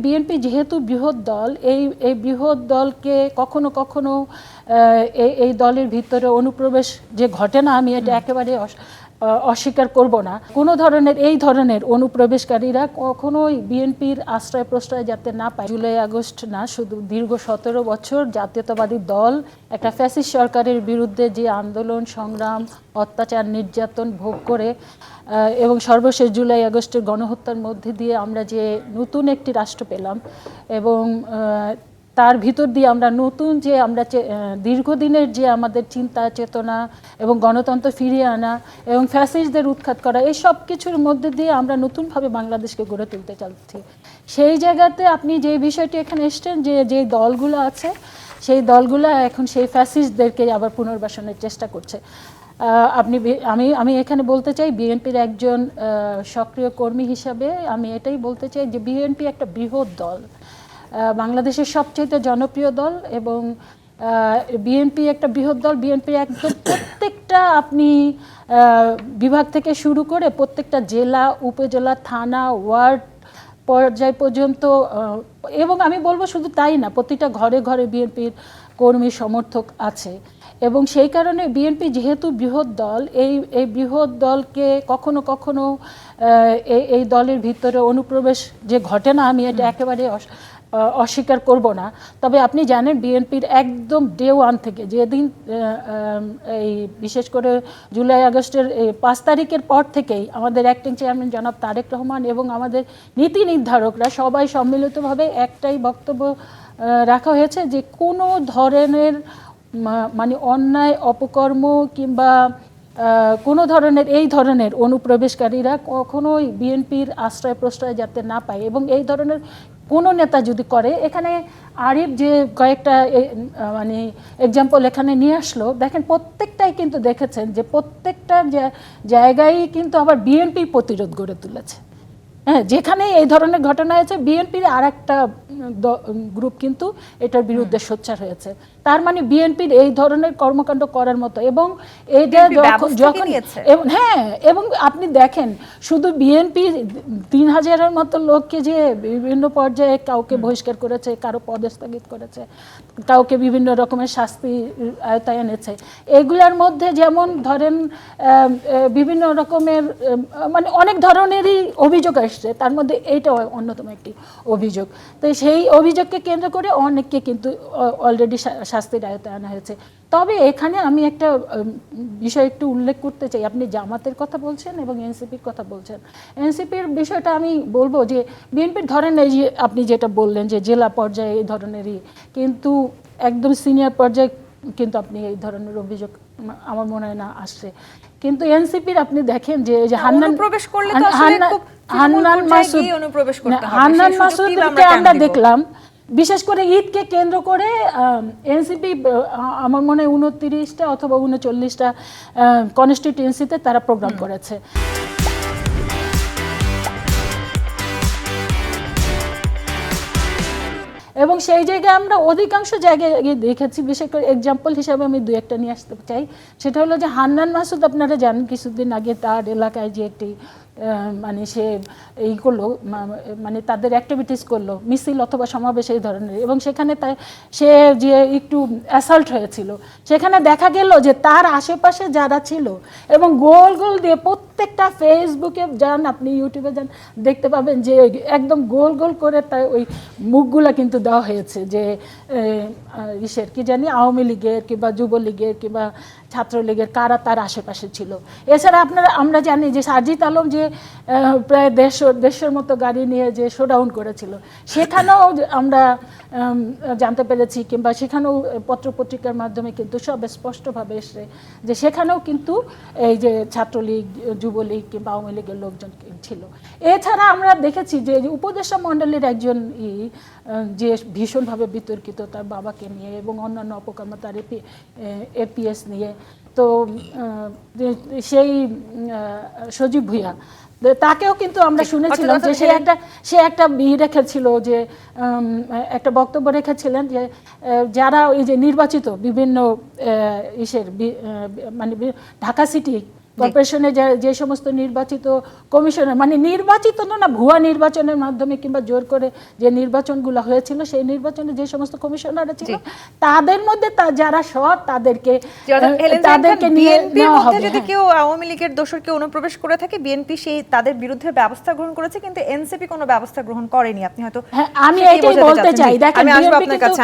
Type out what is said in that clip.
BNP যেহেতু বৃহৎ দল, এই বৃহৎ দলকে কখনো কখনো এই দলের ভিতরে অনুপ্রবেশ যে ঘটে না, আমি এটা একেবারে অস্বীকার করব না। কোনো ধরনের এই ধরনের অনুপ্রবেশকারীরা কখনোই বিএনপির আশ্রয় প্রশ্রয় যাতে না পায়। জুলাই আগস্ট না, শুধু দীর্ঘ 17 বছর জাতীয়তাবাদী দল একটা ফ্যাসিস্ট সরকারের বিরুদ্ধে যে আন্দোলন সংগ্রাম অত্যাচার নির্যাতন ভোগ করে এবং সর্বশেষ জুলাই আগস্টের গণহত্যার মধ্যে দিয়ে আমরা যে নতুন একটি রাষ্ট্র পেলাম এবং তার ভিতর দিয়ে আমরা নতুন যে আমরা দীর্ঘদিনের যে আমাদের চিন্তা চেতনা এবং গণতন্ত্র ফিরিয়ে আনা এবং ফ্যাসিস্টদের উৎখাত করা, এই সব কিছুর মধ্যে দিয়ে আমরা নতুনভাবে বাংলাদেশকে গড়ে তুলতে চাচ্ছি। সেই জায়গাতে আপনি যে বিষয়টি এখানে এসছেন, যে দলগুলো আছে সেই দলগুলো এখন সেই ফ্যাসিস্টদেরকে আবার পুনর্বাসনের চেষ্টা করছে। আমি এখানে বলতে চাই বিএনপির একজন সক্রিয় কর্মী হিসাবে আমি এটাই বলতে চাই যে বিএনপি একটা বৃহৎ দল, বাংলাদেশের সবচেয়ে জনপ্রিয় দল এবং বিএনপি একটা বৃহৎ দল। বিএনপি একদম প্রত্যেকটা আপনি বিভাগ থেকে শুরু করে প্রত্যেকটা জেলা উপজেলা থানা ওয়ার্ড পর্যায় পর্যন্ত, এবং আমি বলবো শুধু তাই না, প্রতিটা ঘরে ঘরে বিএনপির কর্মী সমর্থক আছে এবং সেই কারণে বিএনপি যেহেতু বৃহৎ দল, এই বৃহৎ দলকে কখনো কখনো এই দলের ভিতরে অনুপ্রবেশ যে ঘটে না, আমি এটা একেবারে অস্বীকার করব না। তবে আপনি জানেন বিএনপির একদম ডে ওয়ান থেকে, যেদিন এই বিশেষ করে জুলাই আগস্টের 5 তারিখের পর থেকেই আমাদের অ্যাক্টিং চেয়ারম্যান জনাব তারেক রহমান এবং আমাদের নীতি নির্ধারকরা সবাই সম্মিলিতভাবে একটাই বক্তব্য রাখা হয়েছে যে কোনো ধরনের মানে অন্যায় অপকর্ম কিংবা কোনো ধরনের এই ধরনের অনুপ্রবেশকারীরা কখনোই বিএনপির আশ্রয় প্রশ্রয় যাতে না পায় এবং এই ধরনের কোনো নেতা যদি করে, এখানে আরিফ যে কয়েকটা মানে এক্সাম্পল এখানে নিয়ে আসলো, দেখেন প্রত্যেকটাই কিন্তু দেখেছেন যে প্রত্যেকটা জায়গায় কিন্তু আবার বিএনপি প্রতিরোধ গড়ে তুলেছে। হ্যাঁ, যেখানে এই ধরনের ঘটনা হয়েছে বিএনপির আর একটা গ্রুপ কিন্তু এটার বিরুদ্ধে সোচ্চার হয়েছে। তার মানে বিএনপির এই ধরনের কর্মকাণ্ড করার মতো এবং এইটা যখন হ্যাঁ, এবং আপনি দেখেন শুধু বিএনপি 3000-এর মতো লোককে যে বিভিন্ন পর্যায়ে কাউকে বহিষ্কার করেছে, কারো পদস্থগিত করেছে, কাউকে বিভিন্ন রকমের শাস্তি আয়তায় এনেছে। এগুলোর মধ্যে যেমন ধরেন বিভিন্ন রকমের মানে অনেক ধরনেরই অভিযোগ আসছে, তার মধ্যে এইটাও অন্যতম একটি অভিযোগ। তো সেই অভিযোগকে কেন্দ্র করে অনেককে কিন্তু অলরেডি শাস্তির আয়তায় আনা হয়েছে। তবে এখানে আমি একটা বিষয় একটু উল্লেখ করতে চাই। আপনি জামাতের কথা বলছেন এবং এনসিপির কথা বলছেন। এনসিপির বিষয়টা আমি বলবো যে বিএনপির ধরেন এই যে আপনি যেটা বললেন যে জেলা পর্যায়ে এই ধরনেরই, কিন্তু একদম সিনিয়র পর্যায়ে কিন্তু আপনি এই ধরনের অভিযোগ আমার মনে হয় না আসছে। কিন্তু এনসিপির আপনি দেখেন যে হান্নান মাসুদকে আমরা দেখলাম, বিশেষ করে ঈদকে কেন্দ্র করে এনসিপি আমার মনে হয় 29টা অথবা 39টা কনস্টিটিউয়েন্সিতে তারা প্রোগ্রাম করেছে। এবং সেই জায়গায় আমরা অধিকাংশ জায়গায় দেখেছি, বিশেষ করে এক্সাম্পল হিসাবে আমি 2-1টা নিয়ে আসতে চাই। সেটা হলো যে হান্নান মাসুদ, আপনারা জানেন কিছুদিন আগে তার এলাকায় যে একটি মানে সে এই করলো, মানে তাদের অ্যাক্টিভিটিস করলো, মিছিল অথবা সমাবেশ এই ধরনের, এবং সেখানে সে যে একটু অ্যাসাল্ট হয়েছিল, সেখানে দেখা গেল যে তার আশেপাশে যারা ছিল এবং গোল গোল দিয়ে প্রত্যেকটা ফেসবুকে যান, আপনি ইউটিউবে যান, দেখতে পাবেন যে একদম গোল গোল করে তার ওই মুখগুলা কিন্তু দেওয়া হয়েছে যে ইসের কি জানি আওয়ামী লীগের কিংবা যুবলীগের কিংবা ছাত্রলীগের কারা তার আশেপাশে ছিল। এছাড়া আমরা জানি যে সাজিদ আলম যে প্রায় 150 মতো গাড়ি নিয়ে যে শোডাউন করেছিল, সেখানেও আমরা জানতে পেরেছি কিংবা সেখানেও পত্রপত্রিকার মাধ্যমে কিন্তু সব স্পষ্টভাবে এসে যে সেখানেও কিন্তু এই যে ছাত্রলীগ যুবলীগ কিংবা আওয়ামী লীগের লোকজন ছিল। এছাড়া আমরা দেখেছি যে উপদেষ্টা মণ্ডলীর একজন যে ভীষণভাবে বিতর্কিত তার বাবাকে নিয়ে এবং অন্যান্য অপকর্ম, তার এপিএস নিয়ে, তো সেই সজীব ভুঁইয়া তাকেও কিন্তু আমরা শুনেছিলাম যে সে একটা রেখেছিল, যে একটা বক্তব্য রেখেছিলেন যে যারা ওই যে নির্বাচিত বিভিন্ন ইসের মানে ঢাকা সিটি কর্পোরেশনে যে সমস্ত নির্বাচিত কমিশনার, মানে নির্বাচিত না, ভুয়া নির্বাচনের মাধ্যমে কিংবা জোর করে যে নির্বাচনগুলো হয়েছিল, সেই নির্বাচনে যে সমস্ত কমিশনাররা ছিল তাদের মধ্যে যারা সৎ তাদেরকে নিয়ে নেওয়া হবে। যদি কেউ আওয়ামী লীগের দোসরকে অনুপ্রবেশ করে থাকে, বিএনপি সেই তাদের বিরুদ্ধে ব্যবস্থা গ্রহণ করেছে, কিন্তু এনসিপি কোনো ব্যবস্থা গ্রহণ করেনি। আপনি হয়তো আমি এটাই বলতে চাই। দেখেন, আমি আসবো আপনার কাছে।